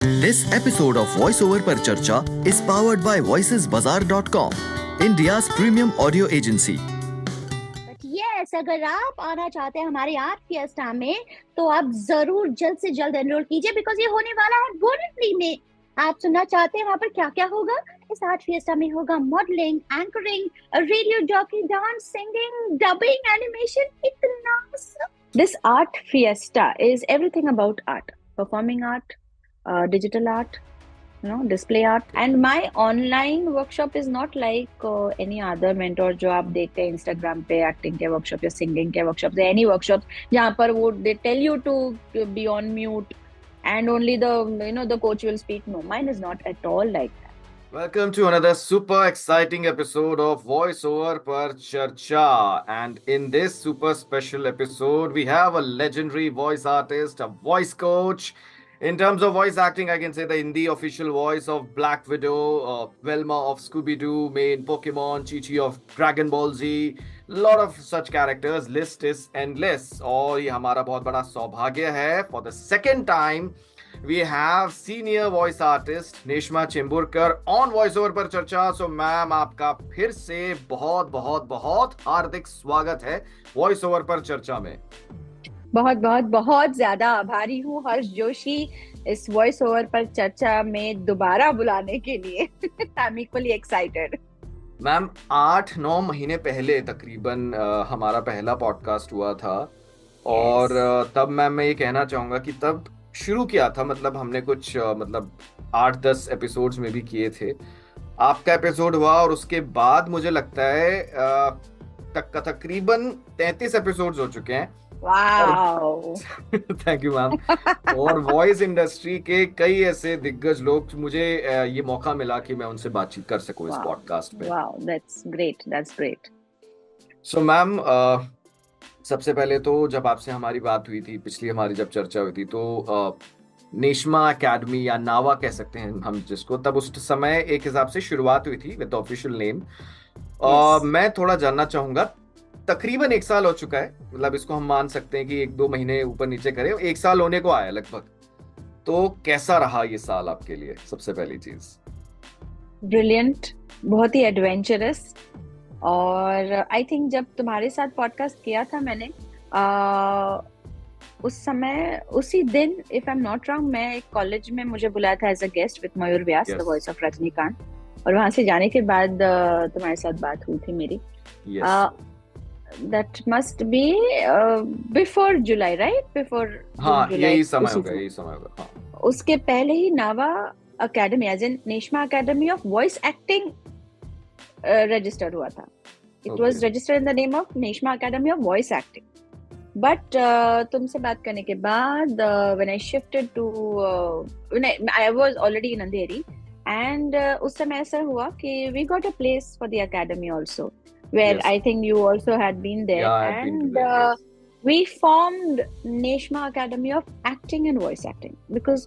This episode of VoiceOver पर चर्चा is powered by voicesbazaar.com, India's premium audio agency. Yes, अगर आप आना चाहते हैं हमारे आर्ट फिएस्टा में तो आप जरूर जल्द से जल्द एनरोल कीजिए बिकॉज ये होने वाला है बोरिवली में। आप सुनना चाहते हैं वहाँ पर क्या क्या होगा? इस आर्ट फिएस्टा में होगा modelling, anchoring, radio jockey, dance, singing, dubbing, animation, इतना सब। This art fiesta is everything about art, performing art, digital art, display art. And my online workshop is not like any other mentor जो आप देखते हैं Instagram पे acting के workshop या singing के वर्कशॉप या एनी वर्कशॉप जहाँ पर वो they tell you to be on mute and only the coach will speak. No, mine is not at all like that. Welcome to another super exciting episode of VoiceOver Per Charcha. And in this super special episode, we have a legendary voice artist, a voice coach. In terms of voice acting, I can say the Hindi official voice of Black Widow, Velma of Scooby-Doo, main Pokemon, Chi-Chi of Dragon Ball Z. Lot of such characters. List is endless. और ये हमारा बहुत बड़ा सौभाग्य है. For the second time, we have senior voice artist Neshma चेंबुरकर on voiceover पर चर्चा. So ma'am आपका फिर से बहुत बहुत बहुत हार्दिक स्वागत है voiceover पर चर्चा में. बहुत बहुत बहुत ज्यादा आभारी हूँ हर्ष जोशी इस वॉइस ओवर पर चर्चा में दोबारा बुलाने के लिए. I am equally excited. Ma'am 8-9 महीने पहले तकरीबन हमारा पहला पॉडकास्ट हुआ था और तब मैम मैं ये कहना चाहूंगा कि तब शुरू किया था, मतलब हमने कुछ 8-10 एपिसोड्स में भी किए थे. आपका एपिसोड हुआ और उसके बाद मुझे लगता है तकरीबन 33 एपिसोड्स हो चुके हैं. वाओ. Thank you ma'am. और वॉइस इंडस्ट्री के कई ऐसे दिग्गज लोग, मुझे ये मौका मिला कि मैं उनसे बातचीत कर सकूं इस पॉडकास्ट पे. Wow, that's great, that's great. So ma'am, सबसे पहले तो जब आपसे हमारी बात हुई थी, पिछली हमारी जब चर्चा हुई थी, तो नेशमा एकेडमी या नावा कह सकते हैं हम जिसको, तब उस समय एक हिसाब से शुरुआत हुई थी विद ऑफिशियल नेम. मैं थोड़ा जानना चाहूंगा, तकरीबन 1 साल हो चुका है, मतलब इसको हम मान सकते हैं कि 1-2 महीने ऊपर नीचे करें, 1 साल होने को आया लगभग. तो कैसा रहा ये साल आपके लिए? सबसे पहली चीज. ब्रिलियंट, बहुत ही एडवेंचरस. और आई थिंक जब तुम्हारे साथ पॉडकास्ट किया था मैंने उस समय, उसी दिन, if I am not wrong, मैं एक कॉलेज में मुझे बुलाया था as a guest with Mayur Vyas, the voice of Rajinikanth. और वहां से जाने के बाद तुम्हारे साथ बात हुई थी मेरी. That must be before July, right? Before. हाँ, यही समय होगा. उसके पहले ही Nava academy as in Neshma academy of voice acting register हुआ था. It was registered in the name of Neshma academy of voice acting. But तुमसे बात करने के बाद when I shifted to, I was already in Andheri, and उस समय ऐसा हुआ कि we got a place for the academy also, where I think you also had been there. Yeah, and we formed Neshma Academy of Acting and Voice Acting because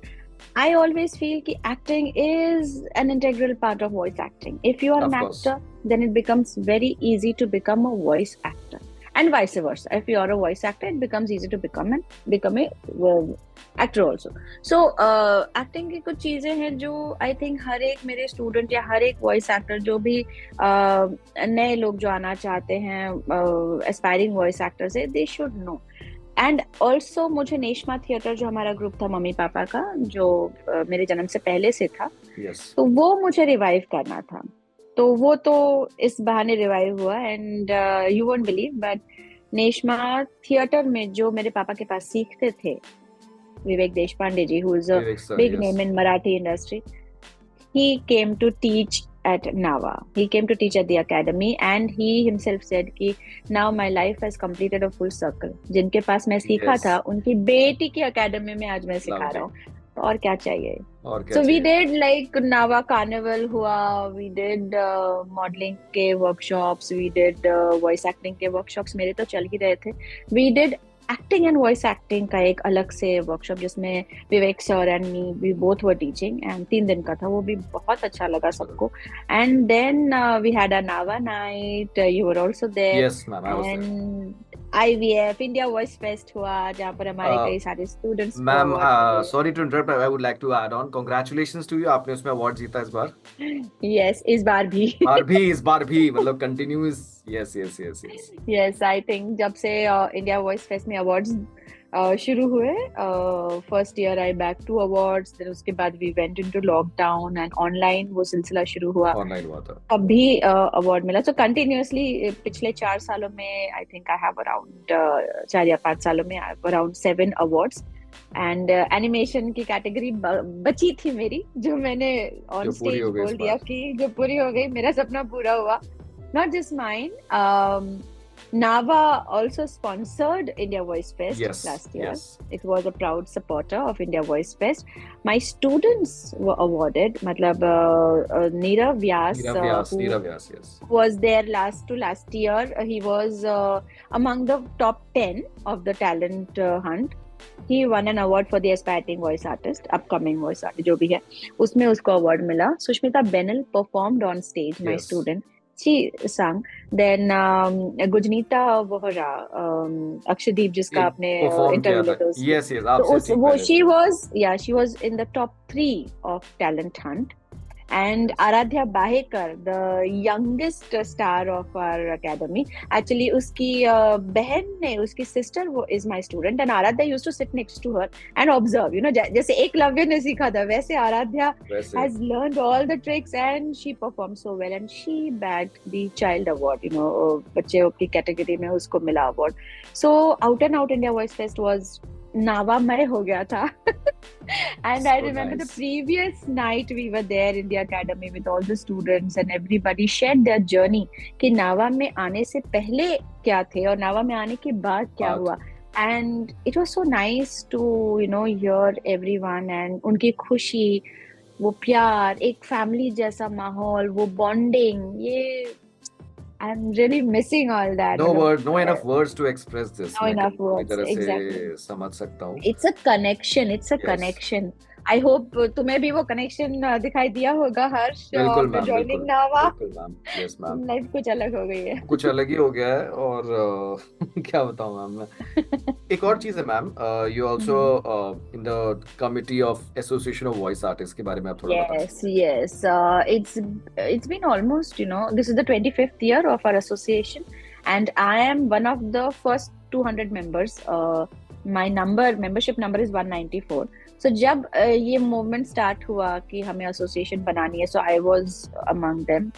I always feel that acting is an integral part of voice acting. If you are an actor, then it becomes very easy to become a voice actor, and vice versa. If you are a voice actor, it becomes easy to become a actor also. So acting की कुछ चीजें हैं जो I think हर एक मेरे student या हर एक voice actor, जो भी नए लोग जो आना चाहते हैं एस्पायरिंग वॉइस एक्टर्स है, they should know. And also मुझे नेशमा थिएटर, जो हमारा ग्रुप था मम्मी पापा का, जो मेरे जन्म से पहले से था, तो वो मुझे रिवाइव करना था. तो वो तो इस बहाने रिवाइव हुआ. And you won't believe, but Neshma theatre में जो मेरे पापा के पास सीखते थे, विवेक देशपांडे जी, who is a big name in Marathi industry, he came to teach at Nava. He came to teach at the academy, and he himself said कि now my life has completed a full circle. जिनके पास मैं सीखा था, उनकी बेटी की academy में आज मैं सिखा रहा हूँ. तो और क्या चाहिए? So we did like Nava Carnival हुआ, we did modeling के workshops, we did voice acting के workshops, मेरे तो चल ही रहे थे. We did acting and voice acting का एक अलग से वर्कशॉप जिसमें Vivek sir and me, we both were teaching, and 3 दिन का था. वो भी बहुत अच्छा लगा सबको. And then we had a nava night, you were also there. Yes ma'am, I was there. एंड IVF इंडिया वॉइस फेस्ट हुआ जहाँ पर हमारे Uh, कई सारे स्टूडेंट्स को मैम, अवार्ड मिले. Sorry to interrupt, I would like to add on, congratulations to you, आपने उसमें अवार्ड जीता इस बार. यस, इस बार भी. इस बार भी मतलब continuous. Yes yes yes yes. Yes, I think जब से इंडिया वॉइस फेस्ट में अवार्ड्स शुरू हुए, first year I back two awards, then उसके बाद we went into lockdown and online वो सिलसिला शुरू हुआ. ऑनलाइन हुआ था. तब भी अवार्ड मिला. सो कंटिन्यूअसली पिछले 4 सालों में I think I have around 4 या 5 सालों में अराउंड 7 अवार्ड्स. एंड एनिमेशन की कैटेगरी बची थी मेरी, जो मैंने ऑन जो पूरी स्टेज हो गई बोल इस दिया बार. कि जो पूरी हो गई, मेरा सपना पूरा हुआ. Not just mine. Nava also sponsored India Voice Fest Yes, last year. yes. It was a proud supporter of India Voice Fest. My students were awarded. Matlab, Neerav Vyas, Neerav Vyas, yes. who was there last year. He was among the top 10 of the talent hunt. He won an award for the aspiring voice artist, upcoming voice artist, जो भी है, उसमें उसको award मिला. Sushmita Benel performed on stage, my Yes. student. She sang. Then Gujnita Vohra, Akshdeep जिसका एक आपने perform interview किया लिया था. था उसमें. Yes, yes, तो आपसे उस ठीक वो पहले. she was in the top 3 of talent hunt. And Yes. Aradhya Bahekar, the youngest star of our academy, actually उसकी बहन ने, उसकी sister वो is my student, and Aradhya used to sit next to her and observe, you know, जैसे एकलव्य ने सीखा था वैसे Aradhya वैसे has learned all the tricks and she performed so well and she bagged the child award, you know, बच्चों की category में उसको मिला award. So out and out India Voice Fest was नावामय हो गया था. And I So remember the nice. previous night we were there in the academy with all the students and everybody shared their journey कि नावा में आने से पहले क्या थे और नावा में आने के बाद क्या बात. हुआ. And it was so nice to, you know, hear everyone and उनकी खुशी, वो प्यार, एक फैमिली जैसा माहौल, वो बॉन्डिंग, ये I'm really missing all that. No मतलब, word, no enough words to express this. No मैं enough पूरी words, तरह से exactly. समझ सकता हूँ. It's a connection. It's a Yes. connection. I hope तुम्हें भी वो connection दिखाई दिया होगा हर्ष. बिल्कुल after मैम, joining बिल्कुल Nava. बिल्कुल मैम. Yes ma'am. लाइफ कुछ अलग हो गई है. कुछ अलग ही हो गया है. और क्या बताऊं मैम मैं. एक और चीज है ma'am, you also in the committee of association of voice artist के बारे में आप थोड़ा बता Yes, सकते हैं. yes. It's been almost, you know, this is the 25th year of our association, and I am one of the first 200 members. My membership number is 194. So जब ये movement start हुआ कि हमें association बनानी है, so I was among them.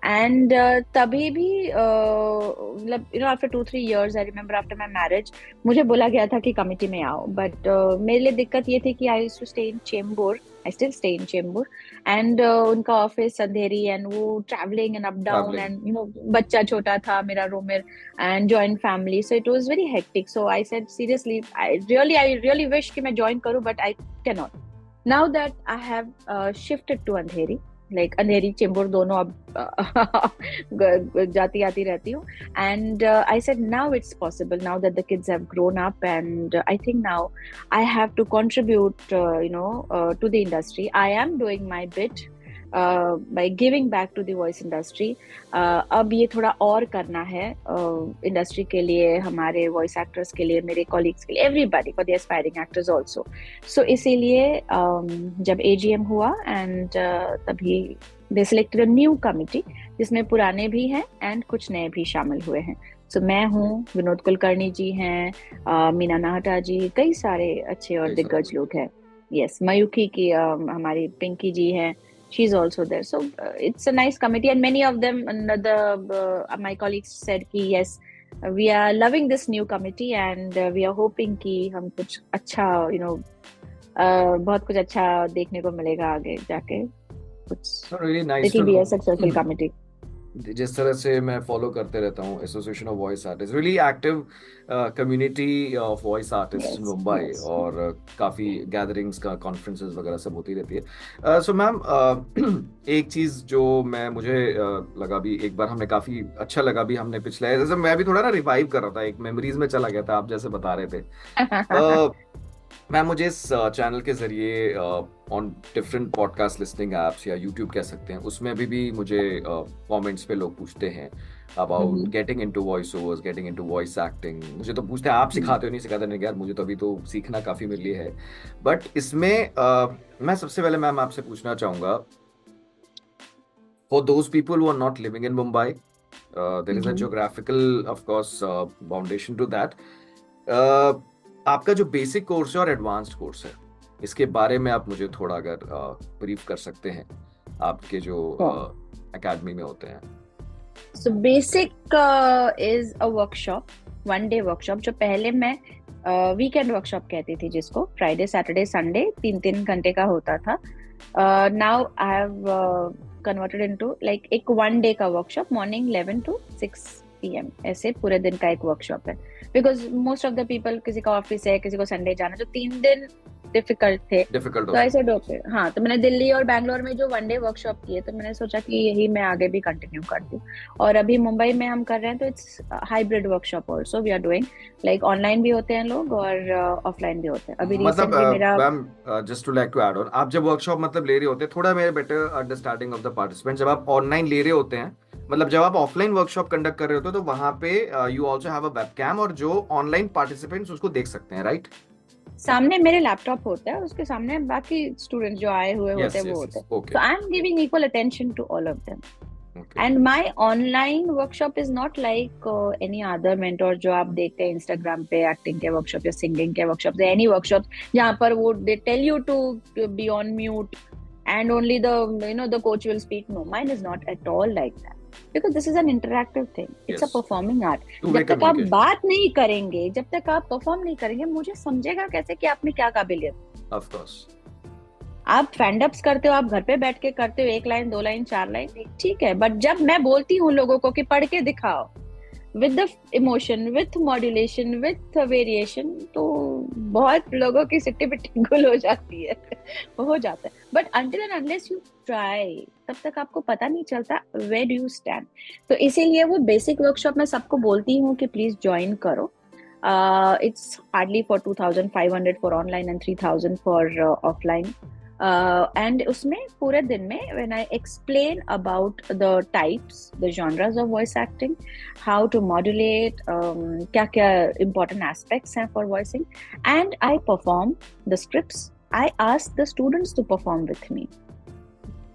And तभी भी मतलब, you know, after 2-3 years, I remember after my marriage, मुझे बोला गया था कि कमिटी में आओ. But मेरे लिए दिक्कत ये थी कि I used to stay in Chembur. I still stay in Chembur. And उनका ऑफिस अंधेरी, and वो traveling and up down, Traveling. and you know, बच्चा छोटा था मेरा रूम में, and joint family, so it was very hectic. So I said seriously, I really wish कि मैं join करूँ, but I cannot. Now that I have shifted to Andheri, like अंधेरी चेंबूर दोनों अब जाती आती रहती हूँ. And I said now it's possible, now that the kids have grown up, and I think now I have to contribute to the industry. I am doing my bit by giving back to the voice industry. अब ये थोड़ा और करना है industry के लिए, हमारे voice actors के लिए, मेरे कॉलीग्स के लिए, everybody, for the aspiring actors also. So इसीलिए जब AGM हुआ, एंड तभी they selected a new committee जिसमें पुराने भी हैं एंड कुछ नए भी शामिल हुए हैं. सो मैं हूँ, विनोद कुलकर्णी जी हैं, मीना नाहटा जी, कई सारे अच्छे और दिग्गज लोग हैं. यस, मयूखी की हमारी पिंकी जी हैं. She's also there. So it's a nice committee, and many of them, my colleagues said कि yes, we are loving this new committee, and we are hoping कि हम कुछ अच्छा, you know, बहुत कुछ अच्छा देखने को मिलेगा आगे जाके. कुछ Really nice it will to be a know. successful committee. जिस तरह से मैं फॉलो करते रहता हूँ association of voice artist, really active community of voice artist in Yes, Mumbai, yes. और काफ़ी गैदरिंग्स का कॉन्फ्रेंसेस वगैरह सब होती रहती है. सो मैम, एक चीज़ जो मुझे लगा भी, एक बार हमने काफ़ी अच्छा लगा भी, हमने पिछले, जैसे मैं भी थोड़ा ना रिवाइव कर रहा था, एक मेमोरीज में चला गया था आप जैसे बता रहे थे. मैम मुझे इस चैनल के जरिए on different podcast listening apps या यूट्यूब कह सकते हैं, उसमें अभी भी मुझे कमेंट्स पे लोग पूछते हैं about hmm, getting into voice overs, getting into voice acting. मुझे तो पूछते हैं आप हम्म, सिखाते हो नहीं सिखाते नहीं, यार मुझे तो अभी तो सीखना काफ़ी मिली है। बट इसमें मैं सबसे पहले मैम आपसे पूछना चाहूँगा, for those people who are not living in Mumbai, there is a hmm. Geographical of course boundation to that. आपका जो बेसिक कोर्स है और एडवांस्ड कोर्स है, इसके बारे में आप मुझे थोड़ा अगर ब्रीफ कर सकते हैं, आपके जो एकेडमी में होते हैं। So basic is a workshop, 1 day workshop, जो पहले मैं वीकेंड वर्कशॉप कहती थी, जिसको फ्राइडे सैटरडे संडे 3-3 घंटे का होता था। Now I have converted into like एक 1 day का वर्कशॉप, मॉर्निंग 11 to 6 PM, ऐसे पूरे दिन का एक वर्कशॉप है। Because most of the people, किसी का ऑफिस है, किसी को संडे जाना, जो 3 दिन डिफिकल्ट थे, डिफिकल्ट हो तो ऐसे सकता है। डोके। हाँ, तो मैंने दिल्ली और बैंगलोर में जो 1 day वर्कशॉप किए, तो मैंने सोचा कि यही मैं आगे भी कंटिन्यू करती हूँ। और अभी मुंबई में हम कर रहे हैं, तो it's hybrid workshop also we are doing, like online भी होते हैं लोग और ऑफलाइन भी होते हैं। अभी मतलब रिसेंटली मेरा ma'am just to like to add on, आप जब वर्कशॉप मतलब ले रहे होते हैं, थोड़ा मेरे better understanding of the participant, जब आप ऑनलाइन ले रहे होते हैं, मतलब जब आप ऑफलाइन वर्कशॉप कंडक्ट कर रहे होते हो, तो वहां पे you also have a webcam, और जो ऑनलाइन पार्टिसिपेंट्स उसको देख सकते हैं, राइट? सामने मेरे लैपटॉप होता है, उसके सामने बाकी स्टूडेंट जो आए हुए होते यस हैं वो यस होते यस, हैं। ओके तो I am giving equal attention to all of them. Okay. And my online workshop is not like any other mentor जो आप देखते हैं इंस्टाग्राम पे, एक्टिंग के वर्कशॉप या सिंगिंग के वर्कशॉप, एनी वर्कशॉप जहाँ पर वो they tell you to be on mute and only the coach will speak. No, mine is not at all like that, because this is an interactive thing, it's a yes, performing art. Two way जब तक आप communication. बात नहीं करेंगे, जब तक आप perform नहीं करेंगे, मुझे समझेगा कैसे कि आप में क्या काबिलियत। Of course. आप फैंडअप्स करते हो, आप घर पे बैठ के करते हो, 1 लाइन 2 लाइन 4 लाइन, ठीक है, बट जब मैं बोलती हूँ लोगों को कि पढ़ के दिखाओ with the emotion, with modulation, with variation, तो बहुत लोगों की सिट्टी पिट्टी गुल हो जाती है। वो हो जाता है, but until and unless you try, तब तक आपको पता नहीं चलता वेयर डू यू स्टैंड। तो इसीलिए वो बेसिक वर्कशॉप मैं सबको बोलती हूँ कि प्लीज ज्वाइन करो। It's hardly for 2500 for online and 3000 for offline. And उसमें पूरे दिन में when I explain about the types, the genres of voice acting, how to modulate, क्या क्या important aspects हैं for voicing, and I perform the scripts. I ask the students to perform with me.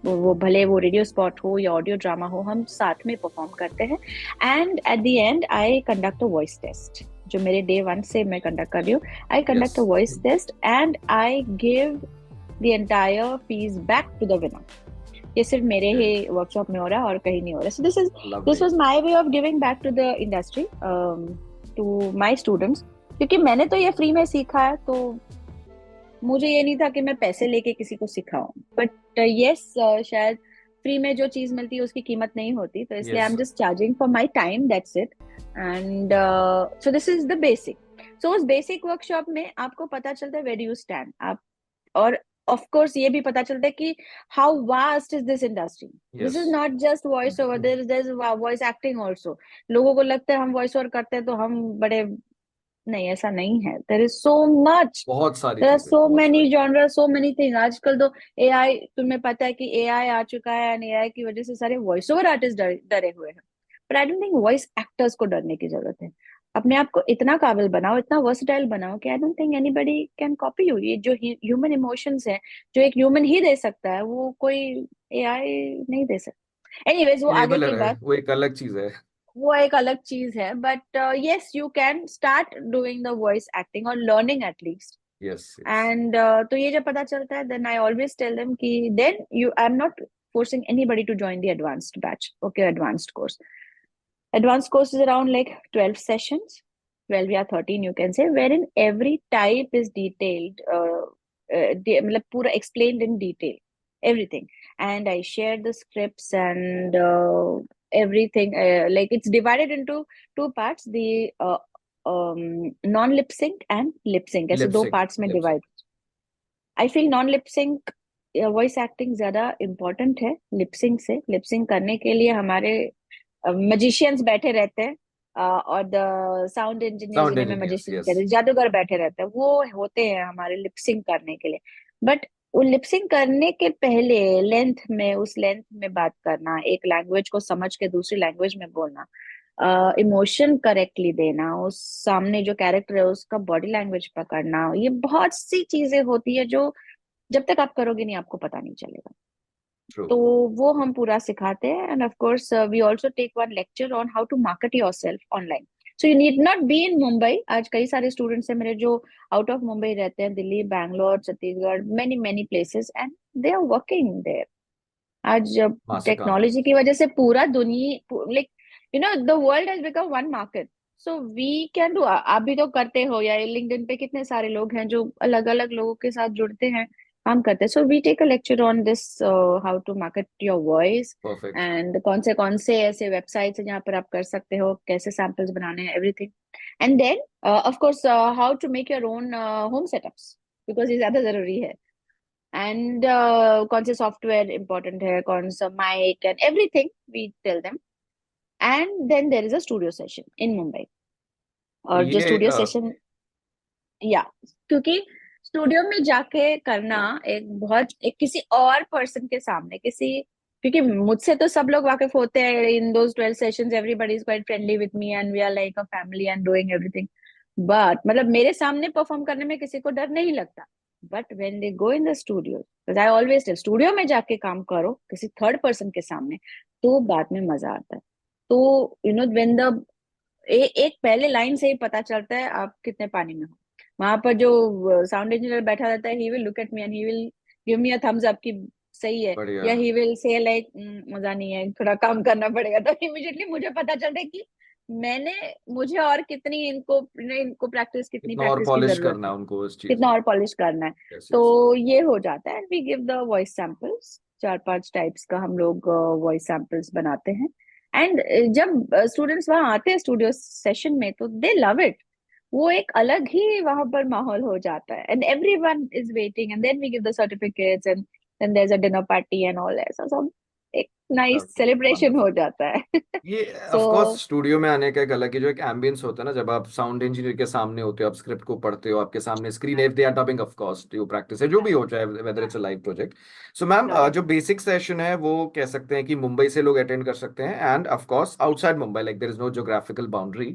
वो भले वो radio spot हो या audio drama हो, हम साथ में परफॉर्म करते हैं। And at the end I conduct a voice test, जो मेरे डे 1 से मैं कंडक्ट कर रही हूँ। I yes, conduct a voice test and I give the entire fees back to the winner. ये सिर्फ मेरे ही वर्कशॉप में हो रहा है और कहीं नहीं हो रहा। So this lovely. was my way of giving back to the industry, to my students, क्योंकि मैंने तो ये फ्री में सीखा है, तो मुझे ये नहीं था कि मैं पैसे लेके किसी को सिखाऊं। बट यस, शायद फ्री में जो चीज मिलती है उसकी कीमत नहीं होती, तो इसलिए I yes, am just charging for my time, that's it. And so this is the basic. So उस बेसिक वर्कशॉप में आपको पता चलता है वेयर यू स्टैंड आप, और ऑफ कोर्स ये भी पता चलता है कि how vast is this industry. This yes. Is not just voice over, there is voice acting also. लोगों को लगता है हम वॉइस ओवर करते हैं तो हम बड़े, नहीं, ऐसा नहीं है। देयर इज सो मच, बहुत सारी देयर आर चीजें, सो बहुत मेनी सारी। Genre, so many thing. आजकल तो एआई, तुम्हें पता है कि एआई आ चुका है, एंड एआई की वजह से सारे वॉइस ओवर आर्टिस्ट डरे हुए हैं। पर I don't think voice actors को डरने की जरूरत है। अपने आप को इतना काबिल बनाओ, इतना वर्सटाइल बनाओ कि I don't think anybody can copy you. ये जो ह्यूमन इमोशंस हैं, जो एक ह्यूमन ही दे सकता है, वो कोई एआई नहीं दे सकता। एनीवेज, वो आगे की इनेबलर है, बात, वो एक अलग चीज है। वो एक अलग चीज है। But yes, you can start doing the voice acting और learning at least. Yes yes. And तो ये जब पता चलता है, then I always tell them कि then you, I am not forcing anybody to join the advanced batch. Okay, advanced course. Advanced course is around like 12 sessions, 12 या 13 you can say, wherein every type is detailed, मतलब पूरा explained in detail, everything. And I share the scripts and everything. Like it's divided into 2 parts, the non lip sync and lip sync, ऐसे lip 2 sync, parts में lip divide। Sync. I feel non lipsync voice acting ज्यादा important है lipsync से। Lipsync करने के लिए हमारे magicians बैठे रहते हैं, और द साउंड इंजीनियर साउंड जिन्हें मैं इंजीनियर्स, मजिशियन यस। कहते हैं, जादूगर बैठे रहते हैं, वो होते हैं हमारे लिपसिंग करने के लिए। बट वो लिपसिंग करने के पहले लेंथ में, उस लेंथ में बात करना, एक लैंग्वेज को समझ के दूसरी लैंग्वेज में बोलना, इमोशन करेक्टली देना, उस सामने जो कैरेक्टर है उसका बॉडी लैंग्वेज पकड़ना, ये बहुत सी चीजें होती है जो जब तक आप करोगे नहीं आपको पता नहीं चलेगा। ट्रू। तो वो हम पूरा सिखाते हैं। And of course we also take one lecture on how to market yourself online. So you need not be in Mumbai. आज कई सारे स्टूडेंट्स हैं मेरे जो आउट ऑफ मुंबई रहते हैं, Delhi, Bangalore, Chhattisgarh, many many places, and they are working there. आज वहां से काम कर। टेक्नोलॉजी की वजह से पूरा दुनिया, like the world has become one market. So we can do. आप भी तो करते हो, या लिंक्डइन पे कितने सारे लोग हैं जो अलग अलग लोगों के साथ जुड़ते हैं, काम करते हैं। So we take a lecture on this, how to market your voice, perfect. And कौन से ऐसे वेबसाइट्स हैं जहाँ पर आप कर सकते हो, कैसे सैम्पल्स बनाने हैं, everything. And then of course how to make your own home setups, because ये ज्यादा जरूरी है। एंड कौन से सॉफ्टवेयर इंपॉर्टेंट है, कौन सा mic, and everything we tell them. And then there is a studio session in Mumbai. और जो ये स्टूडियो सेशन, या क्योंकि स्टूडियो में जाके करना एक किसी और पर्सन के सामने, किसी, क्योंकि मुझसे तो सब लोग वाकिफ होते हैं, in those 12 sessions everybody is quite friendly with me and we are like a family and doing everything. But मतलब मेरे सामने परफॉर्म करने में किसी को डर नहीं लगता। But when they go in the studio, I always tell, studio में जाके काम करो किसी थर्ड पर्सन के सामने, तो बाद में मजा आता है। तो व्हेन द एक पहले लाइन से ही पता चलता है आप कितने पानी में हो। वहां पर जो साउंड इंजीनियर बैठा रहता है, he will look at me and he will give me a thumbs up कि सही है, बढ़िया। या ही विल से लाइक मजा नहीं है, थोड़ा काम करना पड़ेगा। तो इमीडिएटली मुझे पता चलता है कि मैंने मुझे और कितनी इनको कितनी इतना और प्रैक्टिस की पॉलिश जरूरत करना है, है उनको इस चीज कितना में। और पॉलिश करना है। यस तो यस। ये हो जाता है। We give the voice samples, 4-5 types का हम लोग वॉइस सैंपल्स बनाते हैं। एंड जब स्टूडेंट्स वहां आते हैं स्टूडियो सेशन में, तो दे लव इट। वो एक अलग ही वहां पर माहौल हो जाता है, and everyone is waiting, and then we give the certificates, and then there is a dinner party and all, ऐसा सब एक नाइस सेलिब्रेशन हो वंडरफुल। जाता है। ये ऑफ कोर्स सो स्टूडियो में आने का एक अलग ही जो एक एम्बियंस होता है ना, जब आप साउंड इंजीनियर के सामने होते हो, आप स्क्रिप्ट को पढ़ते हो, आपके सामने screen, if they are dubbing of course जो प्रैक्टिस है जो भी हो, चाहे whether it's a live project. So ma'am, जो बेसिक सेशन है वो कह सकते हैं कि मुंबई से लोग अटेंड कर सकते हैं, and of course outside Mumbai, like there is no geographical boundary.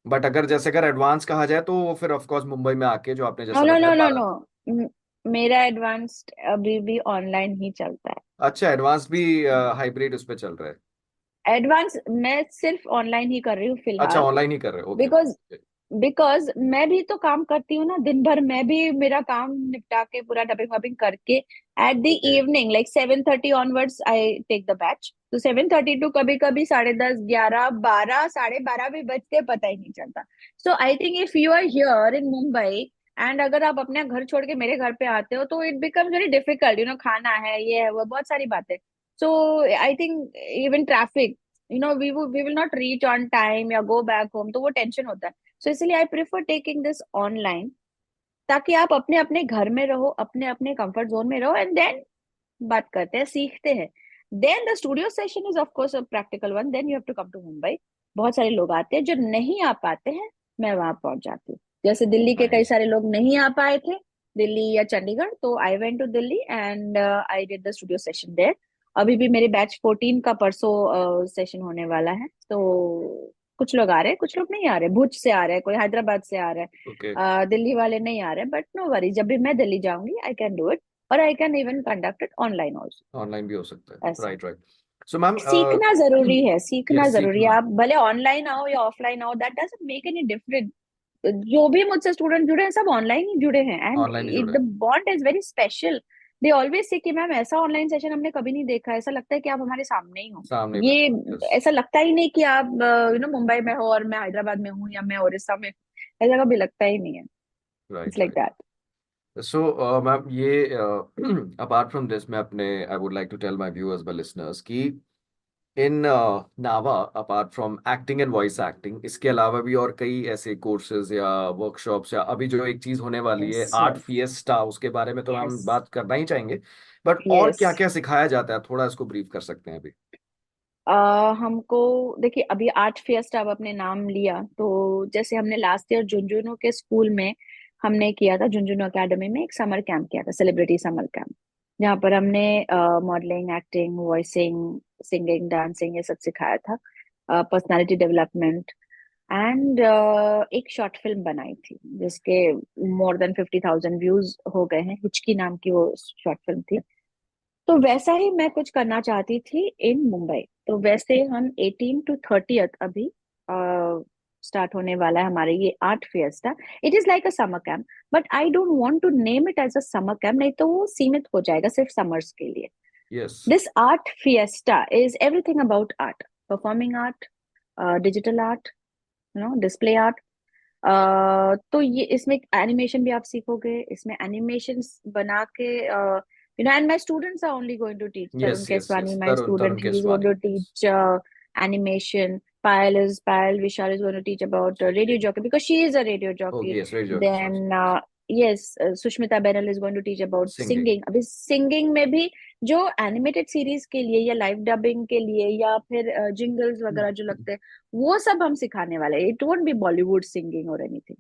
But अगर एडवांस कहा जाए तो वो फिर ऑफ कोर्स मुंबई में आके, जो आपने नो जैसा नो बताया नो नो 12। नो, मेरा एडवांस्ड अभी भी ऑनलाइन ही चलता है। अच्छा, एडवांस भी हाइब्रिड उस पे चल रहा है। एडवांस मैं सिर्फ ऑनलाइन ही कर रही हूँ अच्छा, फिलहाल। ऑनलाइन ही कर रहे हो, ओके बिकॉज ओके। बिकॉज मैं भी तो काम करती हूँ ना दिन भर, मैं भी मेरा काम निपटा के पूरा डबिंग वबिंग करके at the okay. Evening like 7:30 onwards I take the batch. तो 7:30 टू कभी कभी 10:30, 11, 12, 12:30 भी बजते पता ही नहीं चलता। So I think if you are here in Mumbai, and अगर आप अपने घर छोड़ के मेरे घर पे आते हो, तो इट बिकम्स वेरी डिफिकल्ट, खाना है, ये है, वो बहुत सारी बातें। So I think even traffic, we will not reach on time या गो बैक होम, तो वो टेंशन होता है। सो इसलिए I prefer taking this online, ताकि आप अपने अपने घर में रहो, अपने अपने कंफर्ट जोन में रहो, एंड देन बात करते हैं, सीखते हैं। Then the studio session is of course a practical one, then you have to come to Mumbai. बहुत सारे लोग आते हैं जो नहीं आ पाते हैं, मैं वहां पहुंच जाती हूँ। जैसे दिल्ली के कई नाइस। सारे लोग नहीं आ पाए थे, दिल्ली या चंडीगढ़, तो I went to Delhi and I did the studio session there. अभी भी मेरे बैच 14 का परसों सेशन होने वाला है। तो कुछ लोग आ रहे हैं, कुछ लोग नहीं आ रहे, भुज से आ रहे हैं, कोई हैदराबाद से आ रहा है, ओके। दिल्ली वाले नहीं आ रहे। बट नो वरी, जब भी मैं दिल्ली जाऊंगी आई कैन डू इट, और I can even conduct it online also. Online भी हो सकता है, ऐसा राइट राइट। सो मैम, सीखना जरूरी है, ये सीखना जरूरी है। सीखना। आप भले ऑनलाइन आओ या ऑफलाइन आओ, that doesn't make any difference. जो भी मुझसे स्टूडेंट जुड़े हैं सब ऑनलाइन ही जुड़े हैं, एंड ऑनलाइन ही इट जुड़े the bond is very special. They always say कि मैम ऐसा ऑनलाइन सेशन हमने कभी नहीं देखा, ऐसा लगता है कि आप हमारे सामने ही हो। सामने ये बैठे, यस। ऐसा लगता ही नहीं कि आप मुंबई में हो और मैं हैदराबाद में हूँ, या मैं उड़ीसा में हूँ। ऐसा कभी लगता ही नहीं है। It's right like right. That. So ma'am, ये अपार्ट फ्रॉम दिस, मैं अपने I would like to tell my viewers, my listeners कि in Nava, apart from acting and voice acting, इसके अलावा भी और कई ऐसे कोर्सेज या वर्कशॉप्स, या अभी जो एक चीज होने वाली यस है आर्ट यस फिएस्टा, उसके बारे में तो हम यस बात करना ही चाहेंगे। बट और यस। क्या क्या सिखाया जाता है, थोड़ा इसको ब्रीफ कर सकते हैं अभी? हमको देखिए, अभी आर्ट फेस्ट अब अपने नाम लिया, तो जैसे हमने लास्ट ईयर झुंझुनू के स्कूल में हमने किया था, झुंझुनू एकेडमी में एक समर कैंप किया था, सेलिब्रिटी समर कैंप, जहाँ पर हमने modelling, acting, voicing, singing, dancing ये सब सिखाया था, पर्सनालिटी डेवलपमेंट, एंड एक शॉर्ट फिल्म बनाई थी जिसके मोर देन 50,000 व्यूज हो गए हैं। हिचकी नाम की वो शॉर्ट फिल्म थी। तो वैसा ही मैं कुछ करना चाहती थी इन मुंबई। तो वैसे हम 18 to 30 अभी स्टार्ट होने वाला है हमारे ये art fiesta. It is like a summer camp, but I don't want to name it as a summer camp, नहीं तो वो सीमित हो जाएगा सिर्फ समर्स के लिए। Yes. This art fiesta is everything about art, performing art, digital art, display art. तो ये इसमें एनिमेशन भी आप सीखोगे, इसमें एनिमेशन बना के, and my students are only going to teach. Tarun yes yes Keswani, yes, my Tarun student, Tarun he's going Keswani. to teach animation. Payal Vishal is going to teach about radio jockey because she is a radio okay, jockey. Yes, radio jockey, Then yes, Sushmita Benal is going to teach about singing. singing. अभी singing में भी जो animated series के लिए या live dubbing के लिए या फिर जिंगल्स वगैरह जो लगते हैं, वो सब हम सिखाने वाले हैं। It won't be Bollywood singing और एनीथिंग।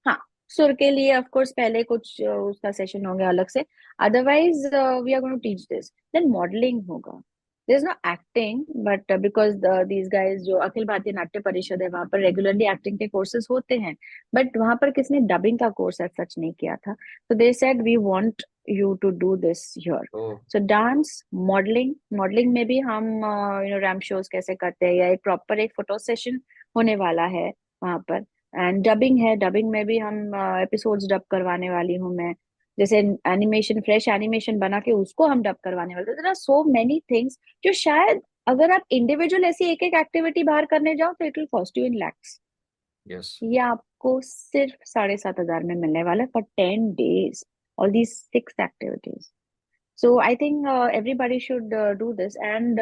हाँ, सुर के लिए ऑफ कोर्स पहले कुछ उसका सेशन होंगे अलग से। Otherwise we are going to teach this. Then modelling होगा। There is no acting, but because these guys जो अखिल भारतीय नाट्य परिषद है, वहां पर रेगुलरली एक्टिंग के कोर्सेज होते हैं, बट वहां पर किसने डबिंग का कोर्स सच नहीं किया था। तो they said we want you to do this here. Oh, so dance, modelling में भी हम रैम्प शोज कैसे करते हैं, या एक प्रॉपर एक फोटो सेशन होने वाला है वहां पर। एंड डबिंग है, डबिंग में भी हम एपिसोड्स डब करवाने वाली हूँ मैं। जैसे एनिमेशन, फ्रेश एनिमेशन बना के उसको हम डब करवाने वाले। There are so many things जो शायद अगर आप इंडिविजुअल ऐसी एक एक एक्टिविटी बाहर करने जाओ तो it will cost you in lakhs. Yes. ये आपको सिर्फ 7,500 में मिलने वाला है for 10 days, all these 6 activities. So I think everybody should do this. And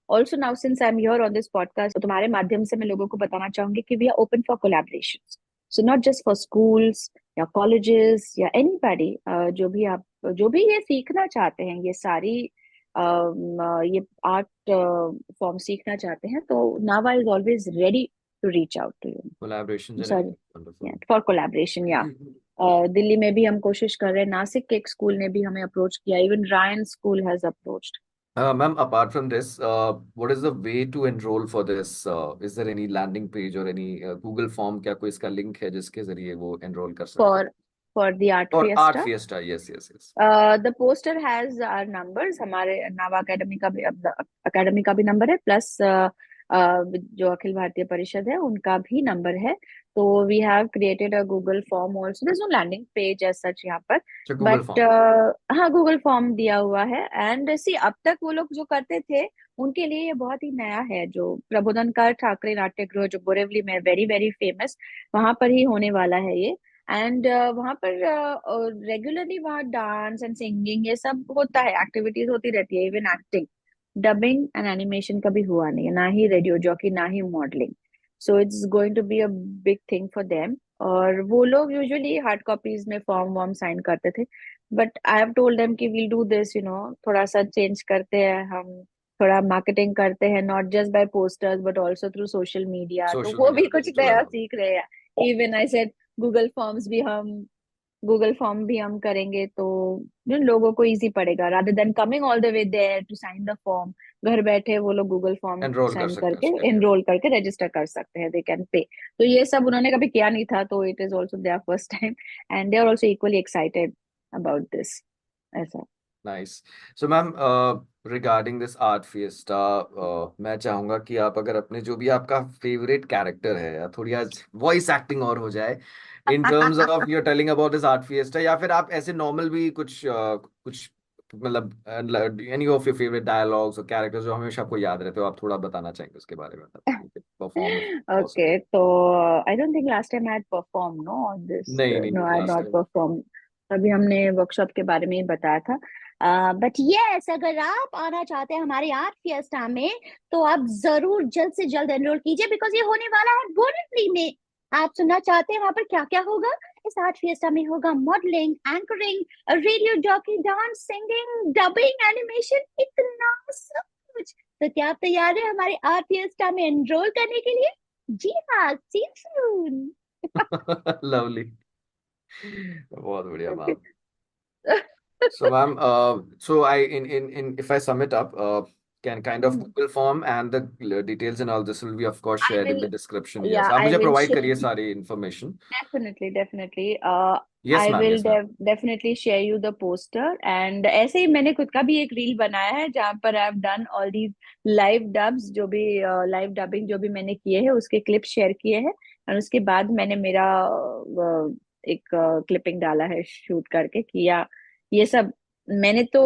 also now since I'm here on this podcast, तो तुम्हारे माध्यम से मैं लोगों को बताना चाहूंगी कि we are open for collaborations. So not just for schools या colleges या anybody, जो भी ये सीखना चाहते हैं, ये सारी ये आर्ट फॉर्म सीखना चाहते हैं, तो Nava is always ready to reach out to you. Collaborations and Sorry, everything, wonderful. yeah, for collaboration, yeah. Delhi में भी हम कोशिश कर रहे हैं, नासिक के एक स्कूल ने भी हमें अप्रोच किया, even Ryan school has approached. Ma'am, apart from this, what is the way to enroll for this? Is there any landing page or any Google form? क्या कोई इसका लिंक है जिसके जरिए वो enroll कर सकते हैं? फॉर द आर्ट और Art fiesta, Fiesta, yes, yes, yes. The poster has our numbers, हमारे नावा एकेडमी का भी नंबर है, प्लस जो अखिल भारतीय परिषद है उनका भी नंबर है। तो we have created a Google form also. There is no landing page as such यहाँ पर, अच्छा, Google बट form. हाँ, गूगल फॉर्म दिया हुआ है। एंड सी, अब तक वो लोग जो करते थे उनके लिए ये बहुत ही नया है। जो प्रबोधनकार ठाकरे नाट्य गृह जो बोरेवली में वेरी वेरी फेमस, वहां पर ही होने वाला है ये। एंड वहां पर रेगुलरली वहाँ डांस एंड सिंगिंग ये सब होता है, एक्टिविटीज होती रहती है, even acting, dubbing and animation कभी हुआ नहीं है, ना ही रेडियो जॉकी, ना ही modelling. So it's going to be a big thing for them. और वो लोग यूजुअली हार्ड कॉपीज में फॉर्म वॉर्म साइन करते थे, but I have told them कि वील डू दिस, थोड़ा सा चेंज करते हैं हम, थोड़ा मार्केटिंग करते हैं, not just by posters but also through social media. तो Social वो media, भी कुछ digital नया and all. सीख रहे हैं। Even I said Google form भी हम करेंगे, तो लोगों को इजी पड़ेगा, rather than coming all the way there to sign the form. घर बैठे वो लोग गूगल फॉर्म Enroll कर साइन सकते हैं करके, उसके लिए। एनरोल करके रजिस्टर कर सकते हैं, दे कैन पे। तो ये सब उन्होंने कभी किया नहीं था, तो it is also there first time, and they are also equally excited about this, ऐसा। Nice. So, ma'am, regarding this Art Fiesta, मैं चाहूंगा कि आप अगर अपने जो भी आपका फेवरेट कैरेक्टर है, या थोड़ी आज वॉइस एक्टिंग और हो जाए in terms of your telling about this art fiesta, या फिर आप ऐसे नॉर्मल भी कुछ मतलब any of your favourite dialogues और कैरेक्टर्स जो हमेशा आपको याद रहते हो, आप थोड़ा बताना चाहेंगे उसके बारे में, perform possible? Okay, so I don't think last time I had performed, no, on this. नहीं नहीं, No, I had last not time. performed. अभी हमने वर्कशॉप के बारे में ही बताया था। बट यस, अगर आप आना चाहते हैं हमारे आर्ट फिएस्टा में, तो आप जरूर जल्द से जल्द एनरोल कीजिए, बिकॉज ये होने वाला है बोरिवली में। आप सुनना चाहते हैं वहां पर क्या क्या होगा? इस आर्ट फिएस्टा में होगा modelling, anchoring, radio jockey, dance, singing, dubbing, animation, इतना सब कुछ। तो क्या आप तैयार हैं हमारे आरपीएस्टा में एनरोल करने के लिए? जी हाँ, सी सून। लवली। बहुत बढ़िया ma'am. So, ma'am, so if I sum it up, can kind of Google form and the details and all this will be, of course, I shared in will, the description. Yes, yeah, आप I मुझे will provide share. करिए सारी information. Definitely, definitely. Yes, I ma'am. will Yes, ma'am. definitely share you the poster. And ऐसे ही मैंने खुद का भी एक रील बनाया है जहाँ पर I've done all these live dubs, जो भी लाइव डबिंग जो भी मैंने किए हैं उसके क्लिप शेयर किए हैं। और उसके बाद मैंने मेरा एक क्लिपिंग डाला है शूट करके कि या ये सब मैंने तो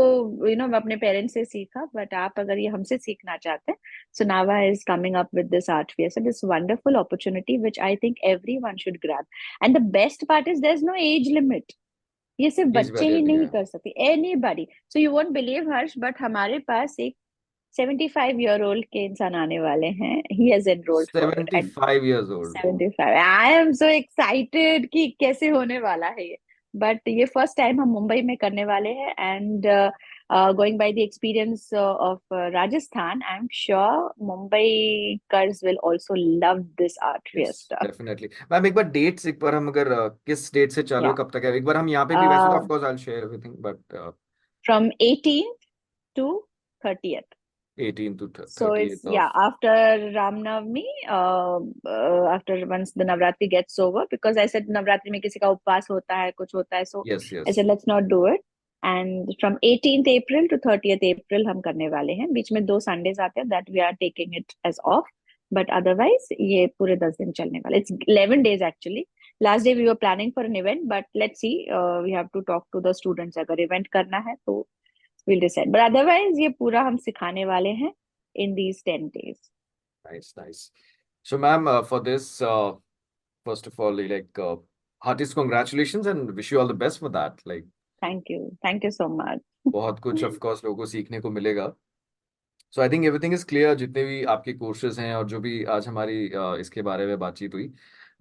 अपने पेरेंट्स से सीखा, बट आप अगर ये हमसे सीखना चाहते हैं, so Nava is coming up with this art fair, so this wonderful opportunity which I think everyone should grab. And the best part is there's no age limit. ये सिर्फ Age बच्चे barrier ही नहीं नहीं है. कर सकते, anybody. So you won't believe Harsh, but हमारे पास एक 75-year-old के इंसान आने वाले हैं. He has enrolled for it and 75 years old. 75. I am so excited कि कैसे होने वाला है ये. बट ये फर्स्ट टाइम हम मुंबई में करने वाले हैं. And going by the experience of Rajasthan, I am sure Mumbaikars will also love this art Yes, fiesta. definitely. Ma'am एक बार डेट्स एक बार हम अगर किस डेट से चालू है या कब तक है एक बार हम यहाँ पे भी वैसे तो of course I will share everything but from 18th to 30th. 18 to So it's 30th of after Ram Navami, after once the Navratri gets over, because I said Navratri में किसी का उपवास होता है, कुछ होता है, so yes I yes said let's not do it. And from 18th April to 30th April हम करने वाले हैं. बीच में 2 Sundays आते हैं that we are taking it as off, but otherwise ये पूरे 10 दिन चलने वाले. It's 11 days actually. Last day we were planning for an event, but let's see. We have to talk to the students. अगर event करना है तो we'll decide. But otherwise ये पूरा हम सिखाने वाले हैं in these 10 days. nice. So ma'am, for this first of all like heartiest congratulations and wish you all the best for that. Like Thank you so much. बहुत कुछ of course लोगों को सीखने को मिलेगा. So I think everything is clear. जितने भी आपके कोर्सेज हैं और जो भी आज हमारी इसके बारे में बातचीत हुई.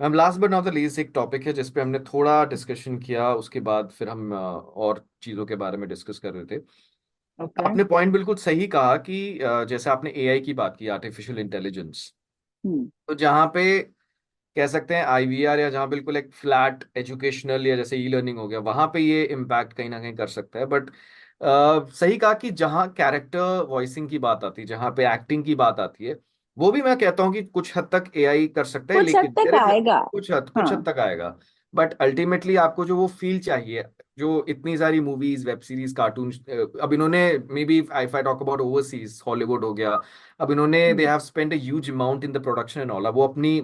Ma'am last but not the least एक टॉपिक है जिस पे हमने थोड़ा डिस्कशन किया, उसके बाद फिर हम और चीज़ों के बारे में डिस्कस कर रहे थे. Okay. आपने पॉइंट बिल्कुल सही कहा कि जैसे आपने एआई की बात की, आर्टिफिशियल इंटेलिजेंस, तो जहाँ पे कह सकते हैं आईवीआर या जहाँ बिल्कुल एक फ्लैट एजुकेशनल या जैसे ई लर्निंग हो गया वहां पे ये इम्पैक्ट कहीं ना कहीं कर सकता है. बट सही कहा कि जहाँ कैरेक्टर वॉइसिंग की बात आती है, जहाँ पे एक्टिंग की बात आती है, वो भी मैं कहता हूँ कि कुछ हद तक एआई कर सकता है, कुछ हद लेकिन तक आएगा. कुछ हाँ. हद तक आएगा. बट अल्टीमेटली आपको जो वो फील चाहिए, जो इतनी सारी मूवीज, वेब सीरीज, कार्टून, अब इन्होंने may be if I talk about overseas, Hollywood हो गया, अब इन्होंने they have spend a huge amount in the production and all. अब वो अपनी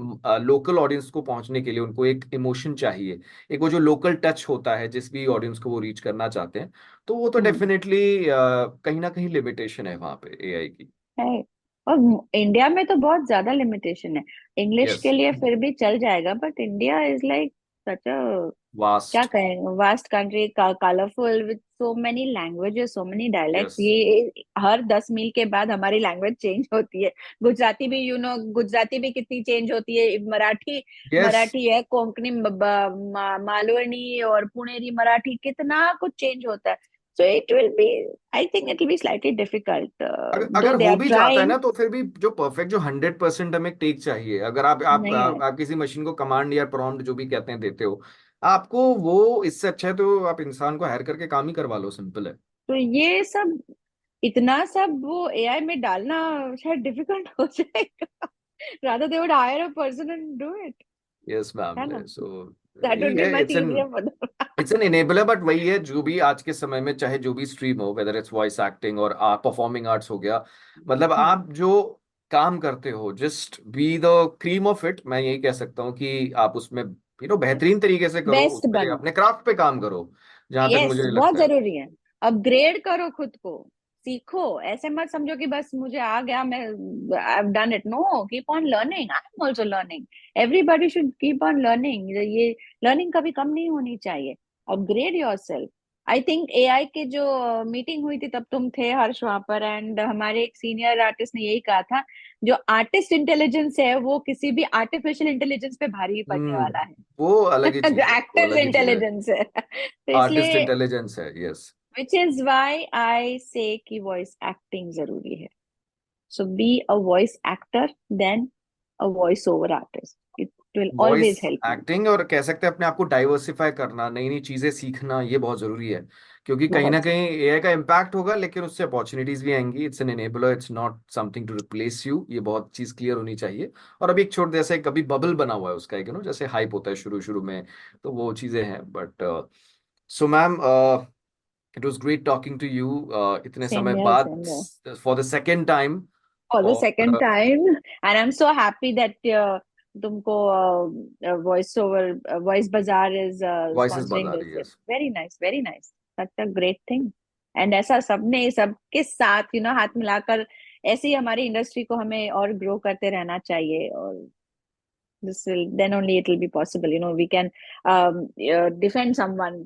लोकल ऑडियंस को पहुंचने के लिए उनको एक इमोशन चाहिए, एक वो जो लोकल टच होता है जिस भी ऑडियंस को वो रीच करना चाहते हैं, तो वो तो डेफिनेटली कहीं ना कहीं लिमिटेशन है वहां पे एआई की. है. और इंडिया में तो बहुत ज्यादा लिमिटेशन है. इंग्लिश यस, के लिए फिर भी चल जाएगा, but India is like such a, क्या वास्ट. कहें, vast country, colourful with so many languages, so many dialects. Yes ये हर 10 मील के बाद हमारी लैंग्वेज चेंज होती है. गुजराती भी गुजराती भी कितनी चेंज होती है. मराठी यस. मराठी है, कोंकणी, मालवनी और पुणेरी मराठी, कितना कुछ चेंज होता है. So it will be, I think it will be slightly difficult, अगर though they हो are भी जाता है trying. ना तो फिर भी जो परफेक्ट जो 100% हमें टेक चाहिए, अगर नहीं है. आप किसी मशीन को कमांड या प्रॉम्प्ट जो भी कहते हैं देते हो, आपको वो इससे अच्छा है तो आप इंसान को हायर करके काम ही करवा लो, सिंपल है. तो ये सब इतना सब वो एआई में डालना शायद डिफिकल्ट हो जाएगा. rather they would hire a person and do it. Yes है मैम. ना? सो That would यही be है, much easier for them. It's an enabler. But वही है, जो भी आज के समय में चाहे जो भी स्ट्रीम हो, वेदर इट्स वॉइस एक्टिंग और परफॉर्मिंग आर्ट्स हो गया, मतलब आप जो काम करते हो, just be the cream of it. मैं यही कह सकता हूँ कि आप उसमें बेहतरीन तरीके से करो, उस बेस्ट पे बनो. अपने क्राफ्ट पे काम करो, जहां तक यस, मुझे बहुत लगता है. जरूरी है. अपग्रेड करो खुद को. सीखो. ऐसे मत समझो कि बस मुझे आ गया, मैं I have done it. No, keep on learning. I am also learning. Everybody should keep on learning. ये लर्निंग कभी कम नहीं होनी चाहिए. Upgrade yourself. I think AI की जो मीटिंग हुई थी तब तुम थे हर्ष वहां पर, एंड हमारे एक सीनियर आर्टिस्ट ने यही कहा था, जो आर्टिस्ट इंटेलिजेंस है वो किसी भी आर्टिफिशियल इंटेलिजेंस पे भारी पड़ने वाला है. वो अलग ही जो चीज है, वो एक्टर्स अलग ही चीज है. इंटेलिजेंस है. तो आर्टिस्ट इसलिए इंटेलिजेंस है. Yes. which is why I say कि वॉइस एक्टिंग जरूरी है. So be a voice actor, then a voiceover artist. It will voice always help you. Acting, और कह सकते हैं अपने आप को डाइवर्सिफाई करना, नई नई चीजें सीखना, ये बहुत जरूरी है। क्योंकि कहीं ना बहुत कहीं एआई का इम्पैक्ट होगा, लेकिन उससे अपॉर्चुनिटीज भी आएंगी। It's an enabler, it's not something to replace you. ये बहुत चीज क्लियर होनी चाहिए। और अभी एक छोटे जैसे कभी बबल बना हुआ है उसका, एक जैसे हाइप होता है शुरू शुरू में, तो वो चीजें हैं। But so ma'am, it was great talking to you इतने same समय here, बाद, same here. For the second time. For the second और time, and I'm so happy that तुमको voice over voice bazaar is voices sponsoring बजा this. रही है। It's very nice, very nice. Such a great thing. And ऐसा सबने सबके साथ हाथ मिलाकर ऐसे ही हमारी इंडस्ट्री को हमें और ग्रो करते रहना चाहिए। और this will then only it will be possible, we can defend someone.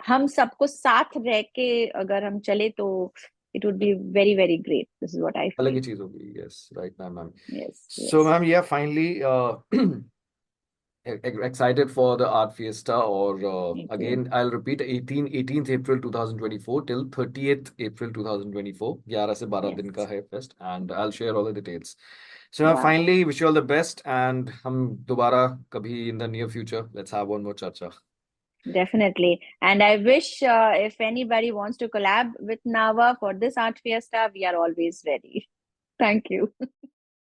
हम सबको साथ रह के अगर हम चले तो it would be very very great. This is what I अलग feel. ही चीज होगी। Yes, right ma'am. Yes, So, yes. ma'am, yeah, finally, excited for the Art Fiesta, or Me too. again, I'll repeat, 18th April 2024 till 30th April 2024, 11 से 12 दिन का Yes. है fest, and I'll share all the details. So, ma'am, Wow. finally, wish you all the best, and हम दोबारा कभी in the near future, let's have one more charcha. Definitely. And I wish if anybody wants to collab with Nava for this Art Fiesta, we are always ready. Thank you.